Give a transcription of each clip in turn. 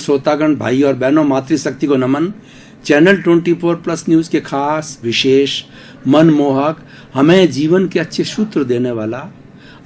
श्रोतागण, भाई और बहनों, मातृशक्ति को नमन। चैनल 24+ न्यूज के खास विशेष मनमोहक, हमें जीवन के अच्छे सूत्र देने वाला,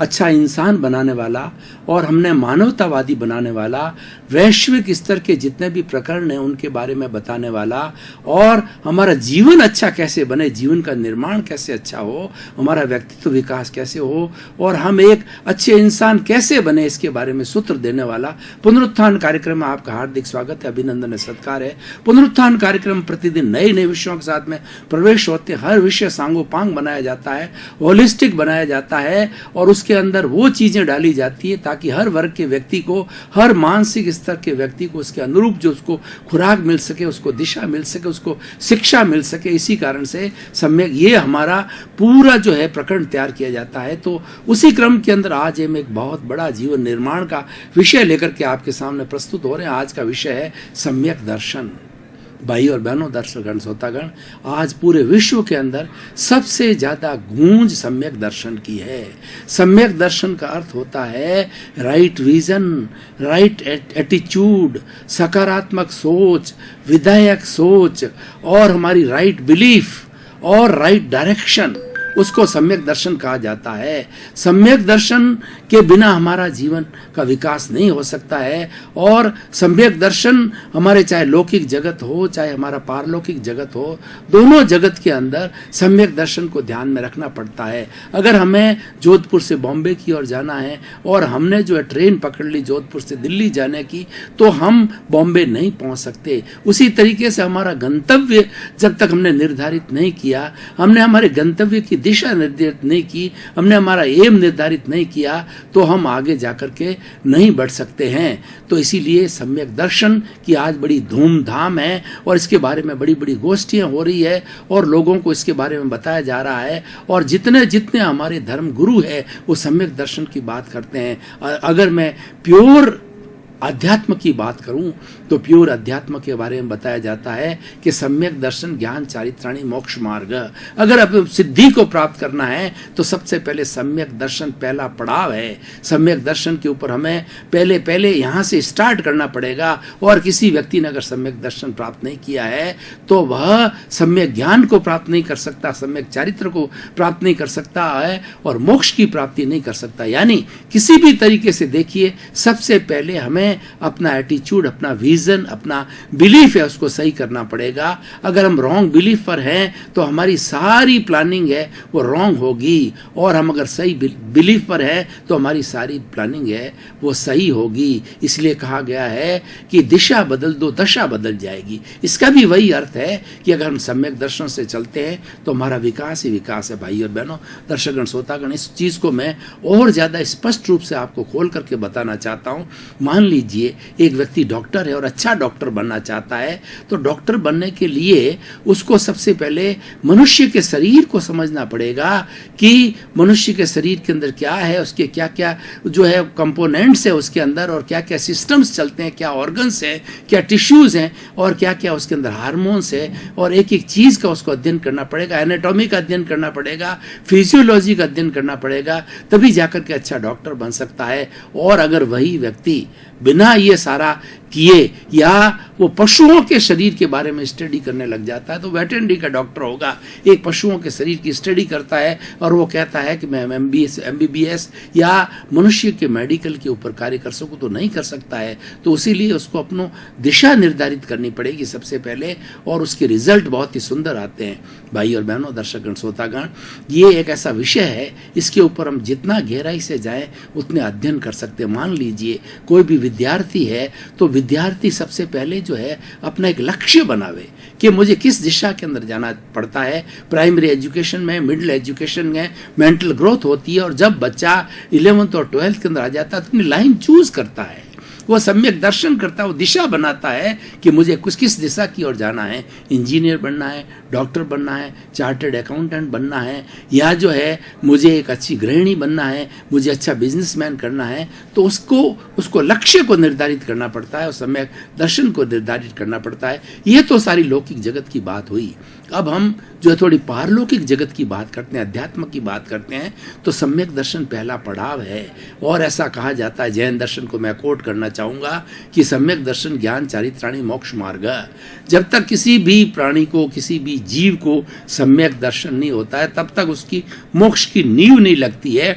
अच्छा इंसान बनाने वाला और हमने मानवतावादी बनाने वाला, वैश्विक स्तर के जितने भी प्रकरण हैं उनके बारे में बताने वाला और हमारा जीवन अच्छा कैसे बने, जीवन का निर्माण कैसे अच्छा हो, हमारा व्यक्तित्व विकास कैसे हो और हम एक अच्छे इंसान कैसे बने, इसके बारे में सूत्र देने वाला पुनरुत्थान कार्यक्रम में आपका हार्दिक स्वागत है, अभिनंदन है, सत्कार है। पुनरुत्थान कार्यक्रम प्रतिदिन नए नए विषयों के साथ में प्रवेश होते हैं। हर विषय सांगोपांग बनाया जाता है, होलिस्टिक बनाया जाता है और उसके अंदर वो चीजें डाली जाती है ताकि हर वर्ग के व्यक्ति को, हर मानसिक स्तर के व्यक्ति को उसके अनुरूप जो उसको खुराक मिल सके, उसको दिशा मिल सके, उसको शिक्षा मिल सके। इसी कारण से सम्यक ये हमारा पूरा जो है प्रकरण तैयार किया जाता है। तो उसी क्रम के अंदर आज हम एक बहुत बड़ा जीवन निर्माण का विषय लेकर के आपके सामने प्रस्तुत हो रहे हैं। आज का विषय है सम्यक दर्शन। भाई और बहनों, दर्शकगण, श्रोतागण, आज पूरे विश्व के अंदर सबसे ज्यादा गूंज सम्यक दर्शन की है। सम्यक दर्शन का अर्थ होता है राइट विजन, राइट एटीट्यूड, सकारात्मक सोच, विधायक सोच और हमारी राइट बिलीफ और राइट डायरेक्शन, उसको सम्यक दर्शन कहा जाता है। सम्यक दर्शन के बिना हमारा जीवन का विकास नहीं हो सकता है और सम्यक दर्शन हमारे चाहे लौकिक जगत हो चाहे हमारा पारलौकिक जगत हो, दोनों जगत के अंदर सम्यक दर्शन को ध्यान में रखना पड़ता है। अगर हमें जोधपुर से बॉम्बे की ओर जाना है और हमने जो है ट्रेन पकड़ ली जोधपुर से दिल्ली जाने की, तो हम बॉम्बे नहीं पहुंच सकते। उसी तरीके से हमारा गंतव्य जब तक हमने निर्धारित नहीं किया, हमने हमारे गंतव्य की दिशा निर्धारित नहीं की, हमने हमारा एम निर्धारित नहीं किया, तो हम आगे जाकर के नहीं बढ़ सकते हैं। तो इसीलिए सम्यक दर्शन की आज बड़ी धूमधाम है और इसके बारे में बड़ी बड़ी गोष्ठियां हो रही है और लोगों को इसके बारे में बताया जा रहा है। और जितने जितने हमारे धर्म गुरु है वो सम्यक दर्शन की बात करते हैं। अगर मैं प्योर अध्यात्म की बात करूं तो प्योर अध्यात्म के बारे में बताया जाता है कि सम्यक दर्शन ज्ञान चारित्राणी मोक्ष मार्ग। अगर अब सिद्धि को प्राप्त करना है तो सबसे पहले सम्यक दर्शन पहला पड़ाव है। सम्यक दर्शन के ऊपर हमें पहले यहां से स्टार्ट करना पड़ेगा और किसी व्यक्ति ने अगर सम्यक दर्शन प्राप्त नहीं किया है तो वह सम्यक ज्ञान को प्राप्त नहीं कर सकता, सम्यक चारित्र को प्राप्त नहीं कर सकता है और मोक्ष की प्राप्ति नहीं कर सकता। यानी किसी भी तरीके से देखिए, सबसे पहले हमें अपना एटीट्यूड, अपना विजन, अपना बिलीफ है उसको सही करना पड़ेगा। अगर हम रॉन्ग बिलीफ पर हैं तो हमारी सारी प्लानिंग है वो रॉन्ग होगी और हम अगर सही बिलीफ पर हैं तो हमारी सारी प्लानिंग है वो सही होगी। इसलिए कहा गया है कि दिशा बदल दो दशा बदल जाएगी। इसका भी वही अर्थ है कि अगर हम सम्यक दर्शन से चलते हैं तो हमारा विकास ही विकास है। भाई और बहनों, दर्शकगण, श्रोतागण, इस चीज को मैं और ज्यादा स्पष्ट रूप से आपको खोल करके बताना चाहता हूं। मान लीजिए एक व्यक्ति डॉक्टर है और अच्छा डॉक्टर बनना चाहता है, तो डॉक्टर बनने के लिए उसको सबसे पहले मनुष्य के शरीर को समझना पड़ेगा कि मनुष्य के शरीर के अंदर क्या है, उसके क्या क्या जो है कंपोनेंट्स है उसके अंदर और क्या क्या सिस्टम्स चलते हैं, क्या ऑर्गन्स हैं, क्या टिश्यूज हैं और क्या क्या उसके अंदर हार्मोन्स है और एक एक चीज का उसको अध्ययन करना पड़ेगा। एनाटॉमी का अध्ययन करना पड़ेगा, फिजियोलॉजी का अध्ययन करना पड़ेगा, तभी जाकर के अच्छा डॉक्टर बन सकता है। और अगर वही व्यक्ति बिना ये सारा किए या वो पशुओं के शरीर के बारे में स्टडी करने लग जाता है तो वेटरनरी का डॉक्टर होगा। एक पशुओं के शरीर की स्टडी करता है और वो कहता है कि मैं MBBS या मनुष्य के मेडिकल के ऊपर कार्य कर सकूं, तो नहीं कर सकता है। तो इसीलिए उसको अपनो दिशा निर्धारित करनी पड़ेगी सबसे पहले और उसके रिजल्ट बहुत ही सुंदर आते हैं। भाई और बहनों, दर्शकगण, श्रोतागण, ये एक ऐसा विषय है, इसके ऊपर हम जितना गहराई से जाएं उतने अध्ययन कर सकते हैं। मान लीजिए कोई भी विद्यार्थी है तो विद्यार्थी सबसे पहले जो है अपना एक लक्ष्य बनावे कि मुझे किस दिशा के अंदर जाना पड़ता है। प्राइमरी एजुकेशन में, मिडिल एजुकेशन में मेंटल ग्रोथ होती है और जब बच्चा 11th और 12th के अंदर आ जाता है तो अपनी लाइन चूज करता है, वो सम्यक दर्शन करता है, वो दिशा बनाता है कि मुझे कुछ किस दिशा की ओर जाना है। इंजीनियर बनना है, डॉक्टर बनना है, चार्टर्ड अकाउंटेंट बनना है या जो है मुझे एक अच्छी गृहिणी बनना है, मुझे अच्छा बिजनेसमैन करना है। तो उसको लक्ष्य को निर्धारित करना पड़ता है और सम्यक दर्शन को निर्धारित करना पड़ता है। ये तो सारी लौकिक जगत की बात हुई। अब हम जो है थोड़ी पारलौकिक जगत की बात करते हैं, अध्यात्म की बात करते हैं, तो सम्यक दर्शन पहला पड़ाव है। और ऐसा कहा जाता है, जैन दर्शन को मैं कोट करना चाहूँगा कि सम्यक दर्शन ज्ञान चारित्राणि मोक्ष मार्ग। जब तक किसी भी प्राणी को, किसी भी जीव को सम्यक दर्शन नहीं होता है, तब तक उसकी मोक्ष की नींव नहीं लगती है,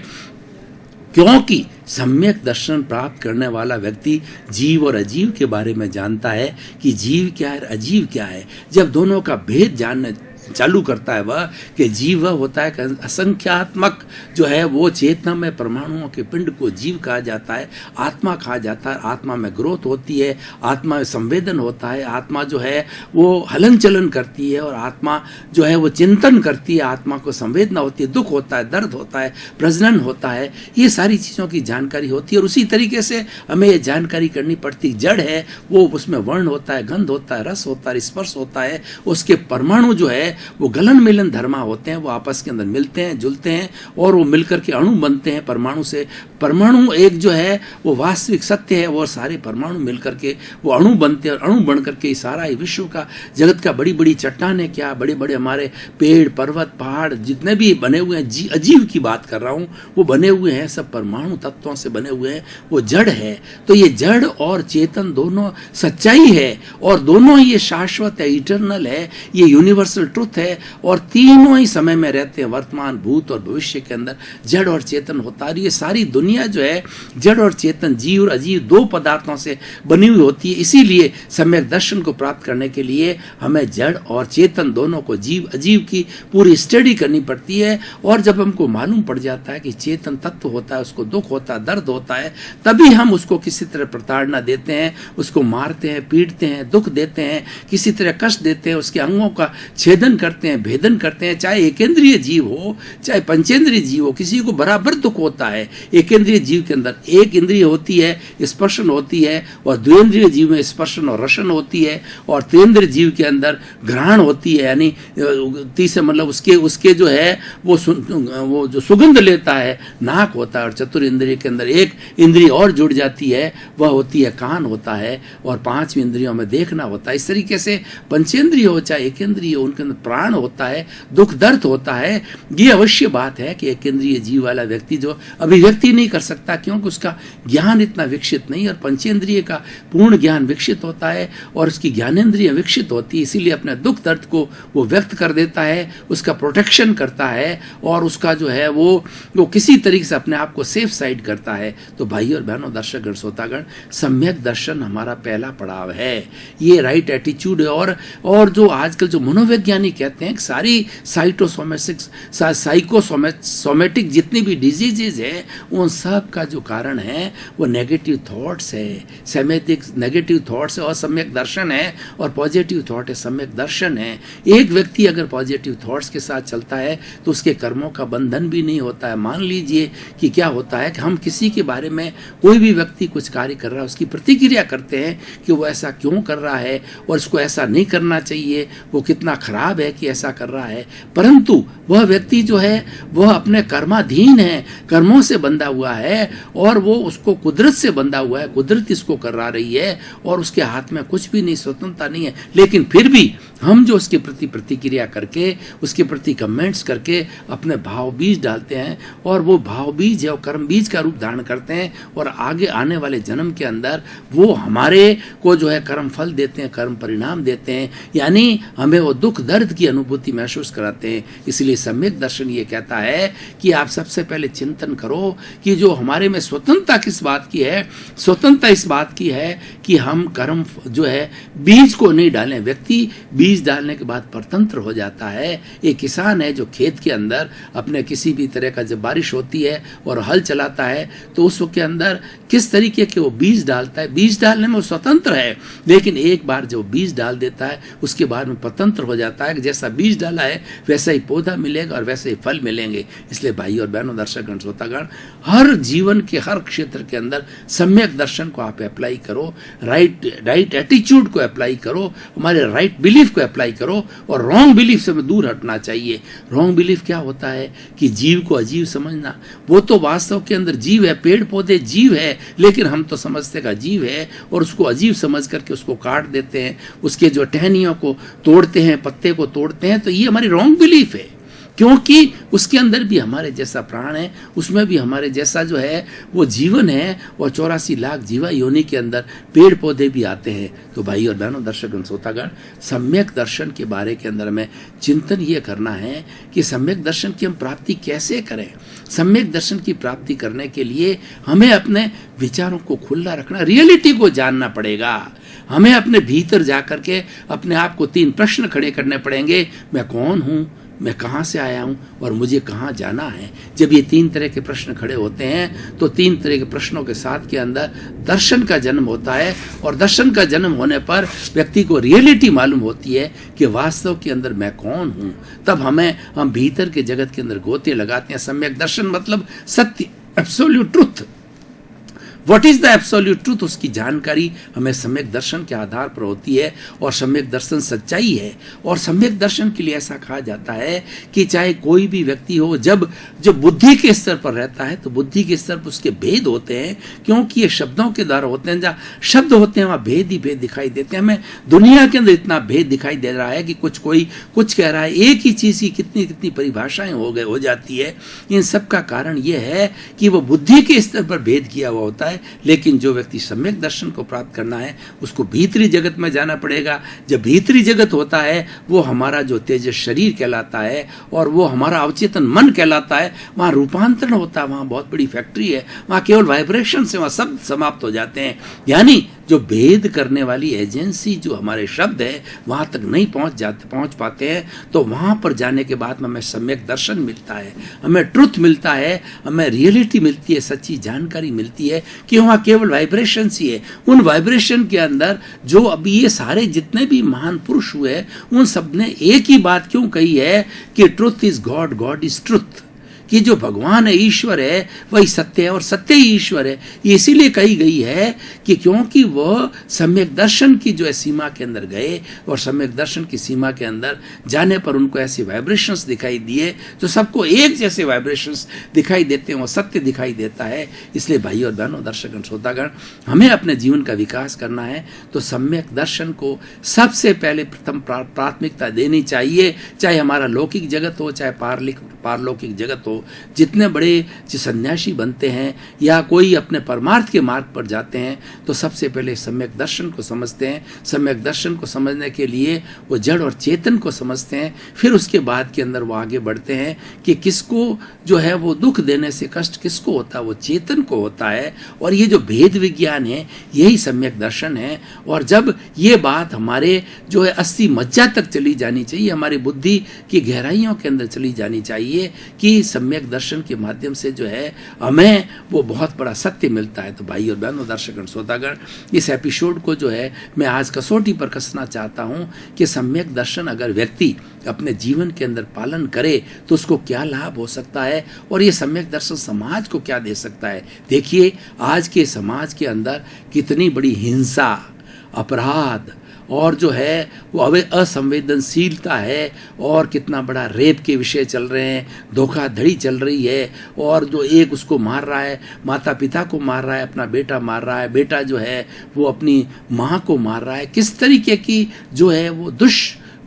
क्योंकि सम्यक दर्शन प्राप्त करने वाला व्यक्ति जीव और अजीव के बारे में जानता है कि जीव क्या है, अजीव क्या है। जब दोनों का भेद जानने चालू करता है वह कि जीव वह होता है असंख्यात्मक जो है वो चेतना में परमाणुओं के पिंड को जीव कहा जाता है, आत्मा कहा जाता है। आत्मा में ग्रोथ होती है, आत्मा में संवेदन होता है, आत्मा जो है वो हलन चलन करती है और आत्मा जो है वो चिंतन करती है, आत्मा को संवेदना होती है, दुख होता है, दर्द होता है, प्रजनन होता है, ये सारी चीज़ों की जानकारी होती है। और उसी तरीके से हमें ये जानकारी करनी पड़ती। जड़ है वो, उसमें वर्ण होता है, गंध होता है, रस होता है, स्पर्श होता है, उसके परमाणु जो है वो गलन मिलन धर्मा होते हैं, वो आपस के अंदर मिलते हैं, जुलते हैं और वो मिलकर के अणु बनते हैं। परमाणु से परमाणु एक जो है वो वास्तविक सत्य है, वो सारे परमाणु मिलकर के वो अणु बनते हैं और अणु बन करके सारा विश्व का, जगत का, बड़ी बड़ी चट्टानें क्या, बड़े बड़े हमारे पेड़ पर्वत पहाड़ जितने भी बने हुए हैं, अजीव की बात कर रहा हूँ, वो बने हुए हैं, सब परमाणु तत्वों से बने हुए हैं, वो जड़ है। तो ये जड़ और चेतन दोनों सच्चाई है और दोनों ही ये शाश्वत है, इटर्नल है, ये यूनिवर्सल ट्रुथ है और तीनों ही समय में रहते हैं, वर्तमान, भूत और भविष्य के अंदर जड़ और चेतन होता है। ये सारी दुनिया जो है जड़ और चेतन, जीव और अजीव दो पदार्थों से बनी हुई होती है। इसीलिए सम्यक दर्शन को प्राप्त करने के लिए हमें जड़ और चेतन दोनों को, जीव अजीव की पूरी स्टडी करनी पड़ती है। और जब हमको मालूम पड़ जाता है कि चेतन तत्व होता है, उसको दुख होता है, दर्द होता है, तभी हम उसको किसी तरह प्रताड़ना देते हैं, उसको मारते हैं, पीटते हैं, दुख देते हैं, किसी तरह कष्ट देते हैं, उसके अंगों का छेदन करते हैं, भेदन करते हैं। चाहे एकेंद्रीय जीव हो, चाहे पंचेंद्रीय जीव हो, किसी को बराबर दुख होता है। एकेंद्रीय जीव के अंदर एक इंद्रिय होती है, स्पर्शन होती है, और द्विंद्रिय जीव में स्पर्शन और रसन होती है, और त्रिंद्रिय जीव के अंदर घ्राण होती है, यानी तीसरे मतलब उसके जो है वो जो सुगंध लेता है नाक होता है। और चतुर इंद्रिय के अंदर एक इंद्रिय और जुड़ जाती है, वह होती है कान होता है, और पांचवी इंद्रियों में देखना होता है। इस तरीके से पंचेंद्रिय हो चाहे एकेंद्रिय हो, उनके अंदर प्राण होता है, दुख दर्द होता है। ये अवश्य बात है कि एकेंद्रिय जीव वाला व्यक्ति जो अभिव्यक्ति नहीं कर सकता, क्योंकि उसका ज्ञान इतना विकसित नहीं, और पंचेंद्रिय का पूर्ण ज्ञान विकसित होता है और उसकी ज्ञानेंद्रिय विकसित होती है। इसीलिए अपने दुख दर्द को वो व्यक्त कर देता है, उसका प्रोटेक्शन करता है, और उसका जो है वो किसी तरीके से अपने आप को सेफ साइड करता है। तो भाई और बहनों, दर्शकगण, श्रोतागण, सम्यक दर्शन हमारा पहला पड़ाव है। ये राइट एटीट्यूड है। और जो आजकल जो मनोवैज्ञानिक कहते हैं सारी साइकोसोमेटिक जितनी भी डिजीजेज है, उन सब का जो कारण है वो नेगेटिव थॉट्स है, सेमेटिक नेगेटिव थॉट्स है, और सम्यक दर्शन है, और पॉजिटिव थॉट है, सम्यक दर्शन है। एक व्यक्ति अगर पॉजिटिव थॉट्स के साथ चलता है तो उसके कर्मों का बंधन भी नहीं होता है। मान लीजिए कि क्या होता है कि हम किसी के बारे में, कोई भी व्यक्ति कुछ कार्य कर रहा है, उसकी प्रतिक्रिया करते हैं कि वो ऐसा क्यों कर रहा है और इसको ऐसा नहीं करना चाहिए, वो कितना खराब है कि ऐसा कर रहा है। परंतु वह व्यक्ति जो है वह अपने कर्माधीन है, कर्मों से बंधा हुआ है, और वो उसको कुदरत से बंधा हुआ है, कुदरत इसको करा रही है, और उसके हाथ में कुछ भी नहीं, स्वतंत्रता नहीं है। लेकिन फिर भी हम जो उसके प्रति प्रतिक्रिया करके, उसके प्रति कमेंट्स करके अपने भाव बीज डालते हैं, और वो भाव बीज है, कर्म बीज का रूप धारण करते हैं, और आगे आने वाले जन्म के अंदर वो हमारे को जो है कर्म फल देते हैं, कर्म परिणाम देते हैं, यानी हमें वो दुख दर्द की अनुभूति महसूस कराते हैं। इसलिए सम्यक दर्शन ये कहता है कि आप सबसे पहले चिंतन करो कि जो हमारे में स्वतंत्रता किस बात की है। स्वतंत्रता इस बात की है कि हम कर्म जो है बीज को नहीं डालें। व्यक्ति बीज डालने के बाद परतंत्र हो जाता है। एक किसान है जो खेत के अंदर अपने किसी भी तरह का, जब बारिश होती है और हल चलाता है, तो उस के अंदर किस तरीके के वो बीज डालता है। बीज डालने में वो स्वतंत्र है, लेकिन एक बार जो बीज डाल देता है उसके बाद में स्वतंत्र हो जाता है कि जैसा बीज डाला है वैसा ही पौधा मिलेगा और वैसे ही फल मिलेंगे। इसलिए भाई और बहनों, दर्शकगण, श्रोतागण, हर जीवन के हर क्षेत्र के अंदर सम्यक दर्शन को आप अप्लाई करो। राइट एटीट्यूड को अप्लाई करो, हमारे राइट बिलीफ को अप्लाई करो, और रॉन्ग बिलीफ से हमें दूर हटना चाहिए। रॉन्ग बिलीफ क्या होता है कि जीव को अजीव समझना। वो तो वास्तव के अंदर जीव है, पेड़ पौधे जीव है, लेकिन हम तो समझते का जीव है और उसको अजीब समझ करके उसको काट देते हैं, उसके जो टहनियों को तोड़ते हैं, पत्ते को तोड़ते हैं। तो ये हमारी रॉन्ग बिलीफ है, क्योंकि उसके अंदर भी हमारे जैसा प्राण है, उसमें भी हमारे जैसा जो है वो जीवन है, और 84 लाख जीवा योनि के अंदर पेड़ पौधे भी आते हैं। तो भाई और बहनों, दर्शकगण, श्रोतागण, सम्यक दर्शन के बारे के अंदर हमें चिंतन ये करना है कि सम्यक दर्शन की हम प्राप्ति कैसे करें। सम्यक दर्शन की प्राप्ति करने के लिए हमें अपने विचारों को खुला रखना, रियलिटी को जानना पड़ेगा। हमें अपने भीतर जाकर के अपने आप को 3 प्रश्न खड़े करने पड़ेंगे। मैं कौन हूँ, मैं कहाँ से आया हूँ और मुझे कहाँ जाना है। जब ये 3 तरह के प्रश्न खड़े होते हैं तो 3 तरह के प्रश्नों के साथ के अंदर दर्शन का जन्म होता है, और दर्शन का जन्म होने पर व्यक्ति को रियलिटी मालूम होती है कि वास्तव के अंदर मैं कौन हूँ। तब हम भीतर के जगत के अंदर गोते लगाते हैं। सम्यक दर्शन मतलब सत्य, absolute truth. What is the absolute truth, उसकी जानकारी हमें सम्यक दर्शन के आधार पर होती है, और सम्यक दर्शन सच्चाई है। और सम्यक दर्शन के लिए ऐसा कहा जाता है कि चाहे कोई भी व्यक्ति हो, जब बुद्धि के स्तर पर रहता है तो बुद्धि के स्तर पर उसके भेद होते हैं, क्योंकि ये शब्दों के द्वारा होते हैं। जहाँ शब्द होते हैं वहाँ भेद ही भेद दिखाई देते हैं। हमें दुनिया के अंदर इतना भेद दिखाई दे रहा है कि कोई कुछ कह रहा है, एक ही चीज़ की कितनी कितनी परिभाषाएं हो जाती है। इन सब का कारण ये है कि वो बुद्धि के स्तर पर भेद किया हुआ होता है। लेकिन जो व्यक्ति सम्यक दर्शन को प्राप्त करना है उसको भीतरी जगत में जाना पड़ेगा। जब भीतरी जगत होता है वो हमारा जो तेजस शरीर कहलाता है और वो हमारा अवचेतन मन कहलाता है, वहाँ रूपांतरण होता है। वहाँ बहुत बड़ी फैक्ट्री है, वहाँ केवल वाइब्रेशन से वहाँ सब समाप्त हो जाते हैं। यानी जो भेद करने वाली एजेंसी जो हमारे शब्द है वहाँ तक नहीं पहुँच पाते हैं। तो वहाँ पर जाने के बाद हमें सम्यक दर्शन मिलता है, हमें ट्रुथ मिलता है, हमें रियलिटी मिलती है, सच्ची जानकारी मिलती है कि वहाँ केवल वाइब्रेशन ही है। उन वाइब्रेशन के अंदर जो अभी ये सारे जितने भी महान पुरुष हुए उन सब ने एक ही बात क्यों कही है कि truth is God, God is truth, कि जो भगवान है, ईश्वर है, वही सत्य है और सत्य ही ईश्वर है। ये इसीलिए कही गई है कि क्योंकि वह सम्यक दर्शन की जो है सीमा के अंदर गए, और सम्यक दर्शन की सीमा के अंदर जाने पर उनको ऐसे वाइब्रेशंस दिखाई दिए जो सबको एक जैसे वाइब्रेशंस दिखाई देते हैं, वो सत्य दिखाई देता है। इसलिए भाई और बहनों, दर्शकगण, श्रोतागण, हमें अपने जीवन का विकास करना है तो सम्यक दर्शन को सबसे पहले प्रथम प्राथमिकता देनी चाहिए। चाहे हमारा लौकिक जगत हो, चाहे पारलौकिक जगत हो। जितने बड़े सन्यासी बनते हैं या कोई अपने परमार्थ के मार्ग पर जाते हैं तो सबसे पहले सम्यक दर्शन को समझते हैं। सम्यक दर्शन को समझने के लिए वो जड़ और चेतन को समझते हैं। फिर उसके बाद के अंदर वो आगे बढ़ते हैं कि किसको जो है वो दुख देने से कष्ट किसको होता है, वो चेतन को होता है। और ये जो भेद विज्ञान है यही सम्यक दर्शन है। और जब ये बात हमारे जो है अस्थि मज्जा तक चली जानी चाहिए, हमारी बुद्धि की गहराइयों के अंदर चली जानी चाहिए कि सम्यक दर्शन के माध्यम से जो है हमें वो बहुत बड़ा सत्य मिलता है। तो भाई और बहनों, दर्शकगण, श्रोतागण, इस एपिसोड को जो है मैं आज कसौटी पर कसना चाहता हूँ कि सम्यक दर्शन अगर व्यक्ति अपने जीवन के अंदर पालन करे तो उसको क्या लाभ हो सकता है और ये सम्यक दर्शन समाज को क्या दे सकता है। देखिए आज के समाज के अंदर कितनी बड़ी हिंसा, अपराध और जो है वो असंवेदनशीलता है, और कितना बड़ा रेप के विषय चल रहे हैं, धोखाधड़ी चल रही है, और जो एक उसको मार रहा है, माता पिता को मार रहा है, अपना बेटा मार रहा है, बेटा जो है वो अपनी माँ को मार रहा है। किस तरीके की जो है वो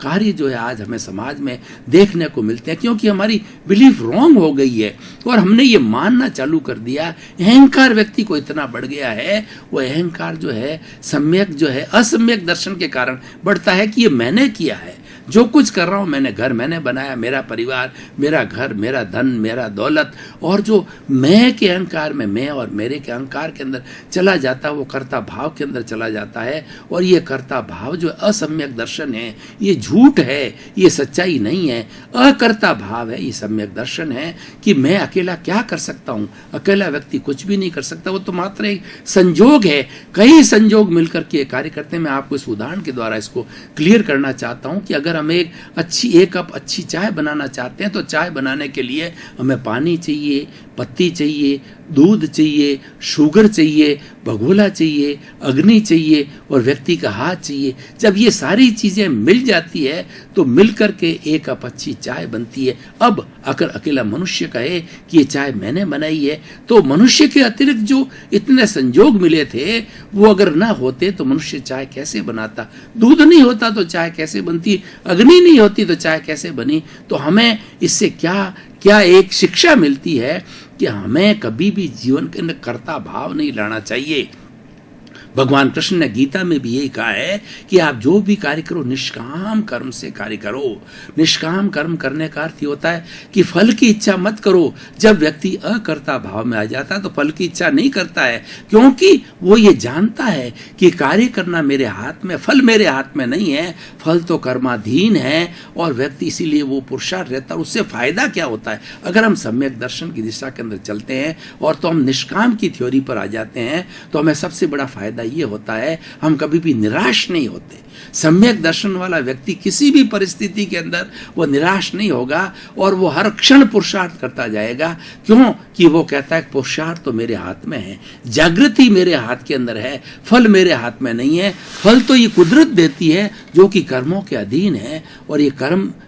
कार्य जो है आज हमें समाज में देखने को मिलते हैं, क्योंकि हमारी बिलीफ रॉन्ग हो गई है और हमने ये मानना चालू कर दिया। अहंकार व्यक्ति को इतना बढ़ गया है, वो अहंकार जो है सम्यक जो है असम्यक दर्शन के कारण बढ़ता है कि ये मैंने किया है, जो कुछ कर रहा हूँ मैंने, घर मैंने बनाया, मेरा परिवार, मेरा घर, मेरा धन, मेरा दौलत, और जो मैं के अहंकार में, मैं और मेरे के अहंकार के अंदर चला जाता है वो कर्ता भाव के अंदर चला जाता है। और ये कर्ता भाव जो असम्यक दर्शन है, ये झूठ है, ये सच्चाई नहीं है। अकर्ता भाव है, ये सम्यक दर्शन है कि मैं अकेला क्या कर सकता हूँ, अकेला व्यक्ति कुछ भी नहीं कर सकता, वो तो मात्र एक संजोग है, कई संजोग मिलकर के कार्य करते हैं। मैं आपको इस उदाहरण के द्वारा इसको क्लियर करना चाहता हूँ कि अगर हम एक कप अच्छी चाय बनाना चाहते हैं तो चाय बनाने के लिए हमें पानी चाहिए, पत्ती चाहिए, दूध चाहिए, शुगर चाहिए, भगोला चाहिए, अग्नि चाहिए और व्यक्ति का हाथ चाहिए। जब ये सारी चीजें मिल जाती है तो मिलकर के एक कप अच्छी चाय बनती है। अब अगर अकेला मनुष्य कहे कि ये चाय मैंने बनाई है, तो मनुष्य के अतिरिक्त जो इतने संयोग मिले थे वो अगर ना होते तो मनुष्य चाय कैसे बनाता? दूध नहीं होता तो चाय कैसे बनती? अग्नि नहीं होती तो चाय कैसे बनी? तो हमें इससे क्या एक शिक्षा मिलती है कि हमें कभी भी जीवन के अंदर कर्ता भाव नहीं लाना चाहिए। भगवान कृष्ण ने गीता में भी यही कहा है कि आप जो भी कार्य करो निष्काम कर्म से कार्य करो। निष्काम कर्म करने का अर्थ होता है कि फल की इच्छा मत करो। जब व्यक्ति अकर्ता भाव में आ जाता है तो फल की इच्छा नहीं करता है, क्योंकि वो ये जानता है कि कार्य करना मेरे हाथ में, फल मेरे हाथ में नहीं है, फल तो कर्माधीन है। और व्यक्ति इसीलिए वो पुरुषार्थ रहता है। उससे फायदा क्या होता है? अगर हम सम्यक दर्शन की दिशा के अंदर चलते हैं और तो हम निष्काम की थ्योरी पर आ जाते हैं तो हमें सबसे बड़ा फायदा ये होता है, हम कभी भी निराश नहीं होते। सम्यक दर्शन वाला व्यक्ति किसी भी परिस्थिति के अंदर वो निराश नहीं होगा और वो हर क्षण पुरुषार्थ करता जाएगा। क्यों? कि वो कहता है पुरुषार्थ तो मेरे हाथ में है, जागृति मेरे हाथ के अंदर है, फल मेरे हाथ में नहीं है। फल तो ये कुदरत देती है जो कि कर्मों के अधीन है, और ये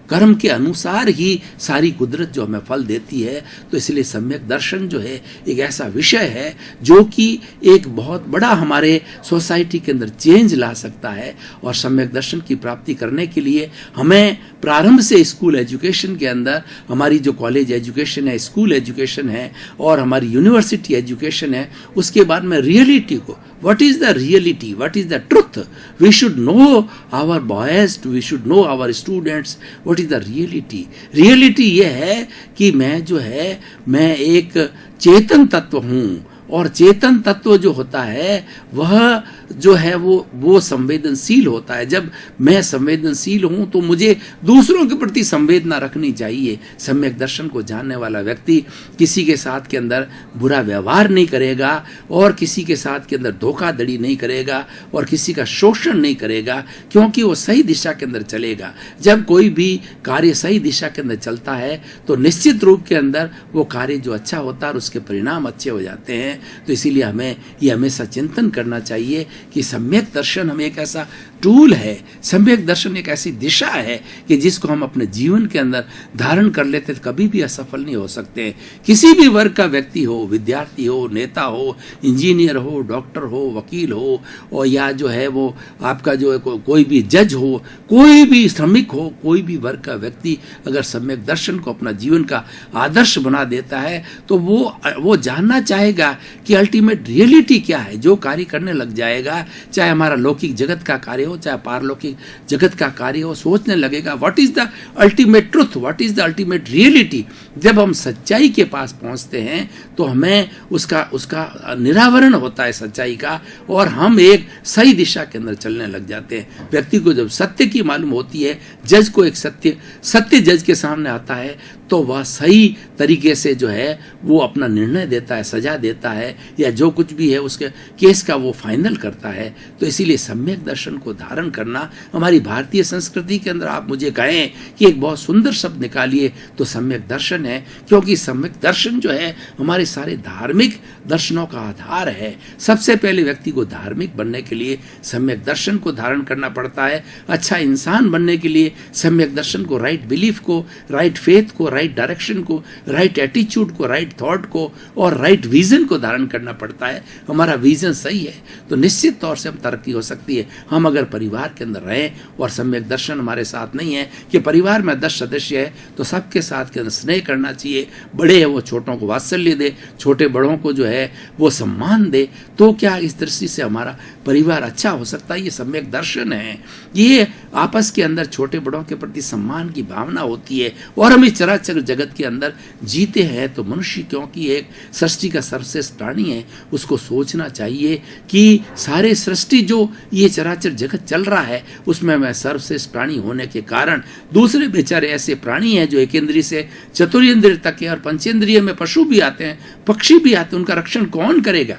कर्म के अनुसार ही सारी कुदरत जो हमें फल देती है। तो इसलिए सम्यक दर्शन जो है एक ऐसा विषय है जो कि एक बहुत बड़ा हमारे सोसाइटी के अंदर चेंज ला सकता है। और सम्यक दर्शन की प्राप्ति करने के लिए हमें प्रारंभ से स्कूल एजुकेशन के अंदर, हमारी जो कॉलेज एजुकेशन है, स्कूल एजुकेशन है और हमारी यूनिवर्सिटी एजुकेशन है, उसके बाद में रियलिटी को, what is the reality, what is the truth, we should know our boys, we should know our students what is the reality ये है कि मैं एक चेतन तत्व हूँ, और चेतन तत्व जो होता है वह जो है वो संवेदनशील होता है। जब मैं संवेदनशील हूं तो मुझे दूसरों के प्रति संवेदना रखनी चाहिए। सम्यक दर्शन को जानने वाला व्यक्ति किसी के साथ के अंदर बुरा व्यवहार नहीं करेगा और किसी के साथ के अंदर धोखाधड़ी नहीं करेगा और किसी का शोषण नहीं करेगा, क्योंकि वो सही दिशा के अंदर चलेगा। जब कोई भी कार्य सही दिशा के अंदर चलता है तो निश्चित रूप के अंदर वो कार्य जो अच्छा होता है और उसके परिणाम अच्छे हो जाते हैं। तो इसीलिए हमें ये हमेशा चिंतन करना चाहिए कि सम्यक दर्शन हमें एक ऐसा टूल है, सम्यक दर्शन एक ऐसी दिशा है कि जिसको हम अपने जीवन के अंदर धारण कर लेते तो कभी भी असफल नहीं हो सकते। किसी भी वर्ग का व्यक्ति हो, विद्यार्थी हो, नेता हो, इंजीनियर हो, डॉक्टर हो, वकील हो, और या जो है वो आपका जो है कोई भी जज हो, कोई भी श्रमिक हो, कोई भी वर्ग का व्यक्ति अगर सम्यक दर्शन को अपना जीवन का आदर्श बना देता है तो वो जानना चाहेगा कि अल्टीमेट रियलिटी क्या है। जो कार्य करने लग जाएगा, चाहे हमारा लौकिक जगत का कार्य हो चाहे पारलौकिक जगत का कार्य हो, सोचने लगेगा what is the ultimate truth, what is the ultimate reality. जब हम सच्चाई के पास पहुंचते हैं तो हमें उसका निरावरण होता है सच्चाई का, और हम एक सही दिशा के अंदर चलने लग जाते हैं। व्यक्ति को जब सत्य की मालूम होती है, जज को एक सत्य जज के सामने आता है तो वह सही तरीके से जो है वो अपना निर्णय देता है, सजा देता है, या जो कुछ भी है उसके केस का वो फाइनल करता है। तो इसीलिए सम्यक दर्शन को धारण करना हमारी भारतीय संस्कृति के अंदर, आप मुझे कहें कि एक बहुत सुंदर शब्द निकालिए तो सम्यक दर्शन है, क्योंकि सम्यक दर्शन जो है हमारे सारे धार्मिक दर्शनों का आधार है। सबसे पहले व्यक्ति को धार्मिक बनने के लिए सम्यक दर्शन को धारण करना पड़ता है। अच्छा इंसान बनने के लिए सम्यक दर्शन को, राइट बिलीफ को, राइट फेथ को, राइट डायरेक्शन को, राइट एटीट्यूड को, राइट थॉट को और राइट विजन को धारण करना पड़ता है। हमारा विजन सही है तो निश्चित तौर से हम तरक्की हो सकती है। हम अगर परिवार के अंदर रहें और सम्यक दर्शन हमारे साथ नहीं है कि परिवार में 10 सदस्य है तो सबके साथ के अंदर स्नेह करना चाहिए, बड़े है वो छोटों को वात्सल्य दे, छोटे बड़ों को जो है वो सम्मान दे, तो क्या इस दृष्टि से हमारा परिवार अच्छा हो सकता है। ये सम्यक दर्शन है। ये आपस के अंदर छोटे बड़ों के प्रति सम्मान की भावना होती है। और हम इस चराचर जगत के अंदर जीते हैं तो मनुष्य, क्योंकि एक सृष्टि का सर्वश्रेष्ठ प्राणी है, उसको सोचना चाहिए कि सारे सृष्टि जो ये चराचर जगत चल रहा है उसमें मैं सर्वश्रेष्ठ प्राणी होने के कारण दूसरे बेचारे ऐसे प्राणी हैं जो एक इंद्रिय से चतुर्ंद्रिय तक है और पंचेंद्रिय में पशु भी आते हैं, पक्षी भी आते हैं, उनका रक्षण कौन करेगा?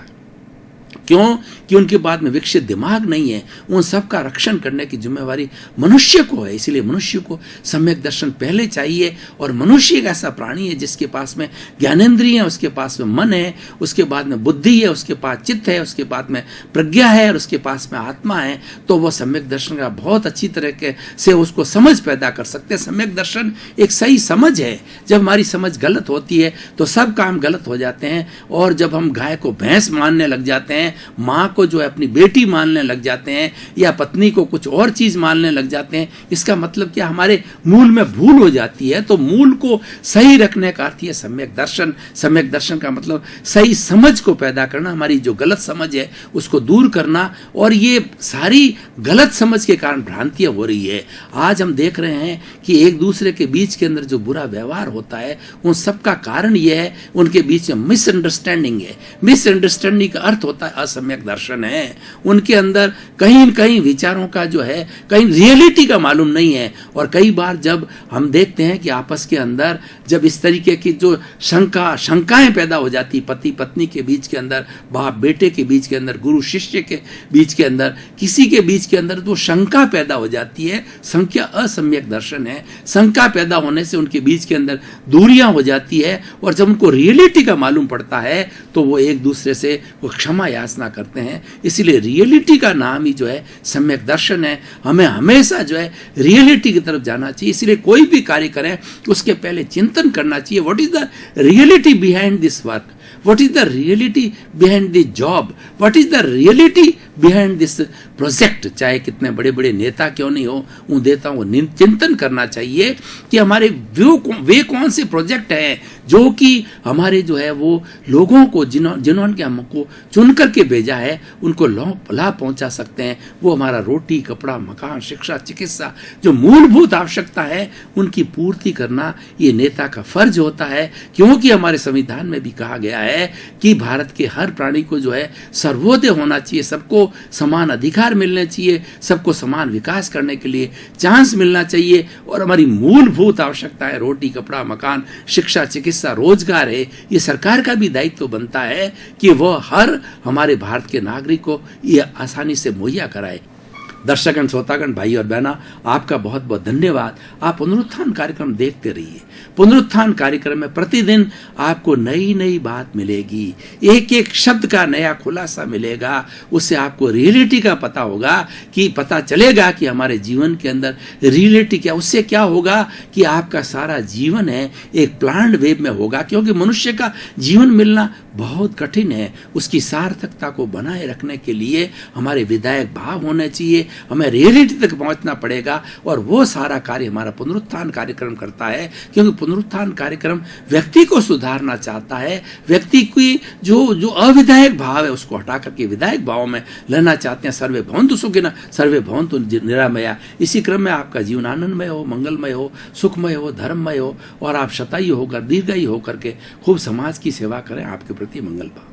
क्यों कि उनके बाद में विकसित दिमाग नहीं है। उन सब का रक्षण करने की जिम्मेवारी मनुष्य को है। इसलिए मनुष्य को सम्यक दर्शन पहले चाहिए। और मनुष्य एक ऐसा प्राणी है जिसके पास में ज्ञानेंद्रिय है, उसके पास में मन है, उसके बाद में बुद्धि है, उसके पास चित्त है, उसके बाद में प्रज्ञा है और उसके पास में आत्मा है। तो वह सम्यक दर्शन का बहुत अच्छी तरह से उसको समझ पैदा कर सकते हैं। सम्यक दर्शन एक सही समझ है। जब हमारी समझ गलत होती है तो सब काम गलत हो जाते हैं। और जब हम गाय को भैंस मानने लग जाते हैं, माँ को जो है अपनी बेटी मानने लग जाते हैं, या पत्नी को कुछ और चीज मानने लग जाते हैं, इसका मतलब क्या, हमारे मूल में भूल हो जाती है। तो मूल को सही रखने का अर्थ है सम्यक दर्शन। सम्यक दर्शन का मतलब सही समझ को पैदा करना, हमारी जो गलत समझ है उसको दूर करना। और ये सारी गलत समझ के कारण भ्रांतियां हो रही है। आज हम देख रहे हैं कि एक दूसरे के बीच के अंदर जो बुरा व्यवहार होता है, उन सब का कारण यह है उनके बीच में मिसअंडरस्टैंडिंग है। मिसअंडरस्टैंडिंग का अर्थ होता है असम्यक दर्शन है। उनके अंदर कहीं न कहीं विचारों का जो है, कहीं रियलिटी का मालूम नहीं है। और कई बार जब हम देखते हैं कि आपस के अंदर जब इस तरीके की जो शंकाएं पैदा हो जाती, पति पत्नी के बीच के अंदर, बाप बेटे के बीच के अंदर, गुरु शिष्य के बीच के अंदर, किसी के बीच के अंदर तो शंका पैदा हो जाती है, संख्या असम्यक दर्शन है। शंका पैदा होने से उनके बीच के अंदर दूरियां हो जाती है। और जब उनको रियलिटी का मालूम पड़ता है तो वो एक दूसरे से वो क्षमा याचना करते हैं। इसलिए रियलिटी का नाम ही जो है सम्यक दर्शन है। हमें हमेशा जो है रियलिटी की तरफ जाना चाहिए। इसलिए कोई भी कार्य करें उसके पहले चिंतन करना चाहिए, what is the reality behind this work, what is the reality behind the job, what is the reality behind this project. चाहे कितने बड़े बड़े नेता क्यों नहीं हो, उन नेताओं को चिंतन करना चाहिए कि हमारे वे कौन से प्रोजेक्ट हैं जो कि हमारे जो है वो लोगों को जिन्होंने हमको चुन करके भेजा है उनको लाभ पहुंचा सकते हैं। वो हमारा रोटी कपड़ा मकान शिक्षा चिकित्सा जो मूलभूत आवश्यकता है उनकी पूर्ति करना ये नेता का फर्ज होता है। क्योंकि हमारे संविधान में भी कहा गया है कि भारत के हर प्राणी को जो है सर्वोदय होना चाहिए, सबको समान अधिकार मिलने चाहिए, सबको समान विकास करने के लिए चांस मिलना चाहिए। और हमारी मूलभूत आवश्यकता है रोटी कपड़ा मकान शिक्षा चिकित्सा रोजगार है। ये सरकार का भी दायित्व बनता है कि वह हर हमारे भारत के नागरिक को ये आसानी से मुहैया कराए। दर्शकगण श्रोतागण भाई और बहना, आपका बहुत बहुत धन्यवाद। आप पुनरुत्थान कार्यक्रम देखते रहिए। पुनरुत्थान कार्यक्रम में प्रतिदिन आपको नई नई बात मिलेगी, एक एक शब्द का नया खुलासा मिलेगा। उससे आपको रियलिटी का पता होगा, कि पता चलेगा कि हमारे जीवन के अंदर रियलिटी क्या। उससे क्या होगा कि आपका सारा जीवन है एक प्लान्ड वेव में होगा। क्योंकि मनुष्य का जीवन मिलना बहुत कठिन है। उसकी सार्थकता को बनाए रखने के लिए हमारे विधायक भाव होने चाहिए, हमें रियलिटी तक पहुंचना पड़ेगा। और वो सारा कार्य हमारा पुनरुत्थान कार्यक्रम करता है। क्योंकि पुनरुत्थान कार्यक्रम व्यक्ति को सुधारना चाहता है, व्यक्ति की जो अविधायक भाव है उसको हटा करके विधायक भाव में लेना चाहते हैं। सर्वे भवन्तु सुखिनः सर्वे भवन्तु निरामया। इसी क्रम में आपका जीवन आनंदमय हो, मंगलमय हो, सुखमय हो, धर्ममय हो और आप शतायु होकर दीर्घायु होकर के खूब समाज की सेवा करें। आपके प्रति मंगल भाव।